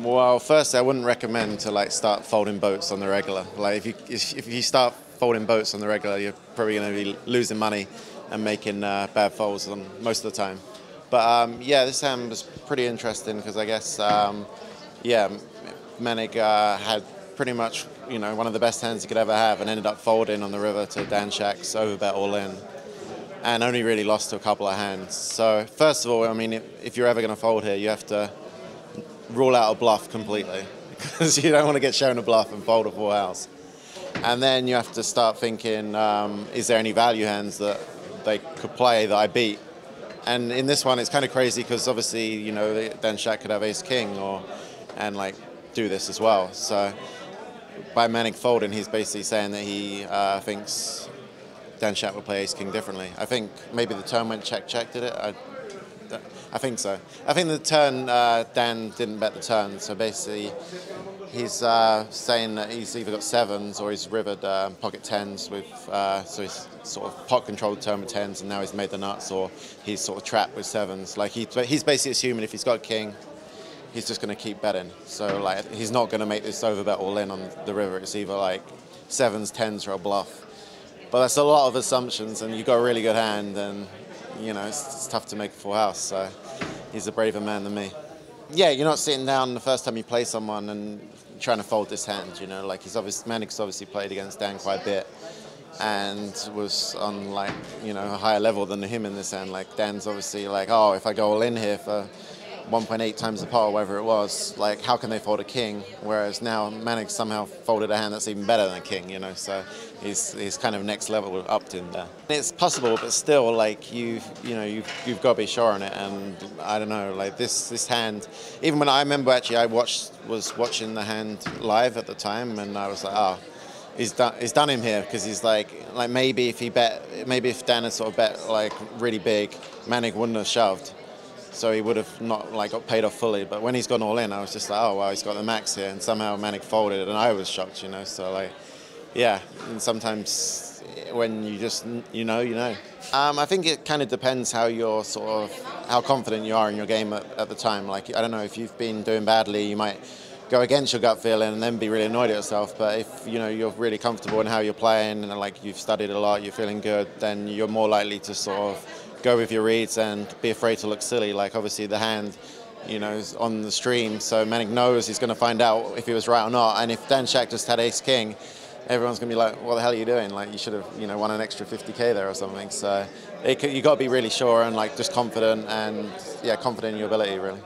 Well, firstly, I wouldn't recommend to like start folding boats on the regular. Like if you start folding boats on the regular, you're probably going to be losing money and making bad folds on most of the time. But yeah, this hand was pretty interesting because I guess yeah, Manig had pretty much one of the best hands he could ever have and ended up folding on the river to Dan Shak's overbet all in, and only really lost to a couple of hands. So first of all, I mean, if you're ever going to fold here, you have to rule out a bluff completely because you don't want to get shown a bluff and fold a full house. And then you have to start thinking, is there any value hands that they could play that I beat? And in this one, it's kind of crazy because obviously, Dan Shak could have ace king and like do this as well. So by Manig folding, he's basically saying that he thinks Dan Shak will play ace king differently. I think maybe the turn went check, did it? I think so. I think the turn, Dan didn't bet the turn, so basically he's saying that he's either got sevens or he's rivered pocket tens with, so he's sort of pot controlled turn with tens and now he's made the nuts, or he's sort of trapped with sevens. Like he's basically assuming if he's got a king, he's just going to keep betting. So like he's not going to make this overbet all in on the river. It's either like sevens, tens, or a bluff. But that's a lot of assumptions, and you've got a really good hand, and it's tough to make a full house. So he's a braver man than me. Yeah, you're not sitting down the first time you play someone and trying to fold this hand. Like Manig's obviously played against Dan quite a bit, and was on like a higher level than him in this hand. Like Dan's obviously like, oh, if I go all in here for 1.8 times the pot, or whatever it was, like how can they fold a king? Whereas now Manig somehow folded a hand that's even better than a king, so he's kind of next level upped in there. It's possible, but still, like you've got to be sure on it. And I don't know, like this hand, even when I remember actually I was watching the hand live at the time, and I was like, oh, he's done him here, because he's like maybe if Dan had sort of bet like really big, Manig wouldn't have shoved. So he would have not got paid off fully. But when he's gone all in, I was just like, oh, wow, he's got the max here. And somehow Manig folded, and I was shocked, So, like, yeah. And sometimes when you just, I think it kind of depends how how confident you are in your game at the time. Like, I don't know, if you've been doing badly, you might go against your gut feeling and then be really annoyed at yourself. But if, you're really comfortable in how you're playing and, like, you've studied a lot, you're feeling good, then you're more likely to sort of go with your reads and be afraid to look silly. Like obviously the hand, is on the stream, so Manig knows he's going to find out if he was right or not. And if Dan Shak just had ace king, everyone's going to be like, what the hell are you doing? Like you should have, won an extra 50k there or something. So you got to be really sure and like just confident, and yeah, confident in your ability really.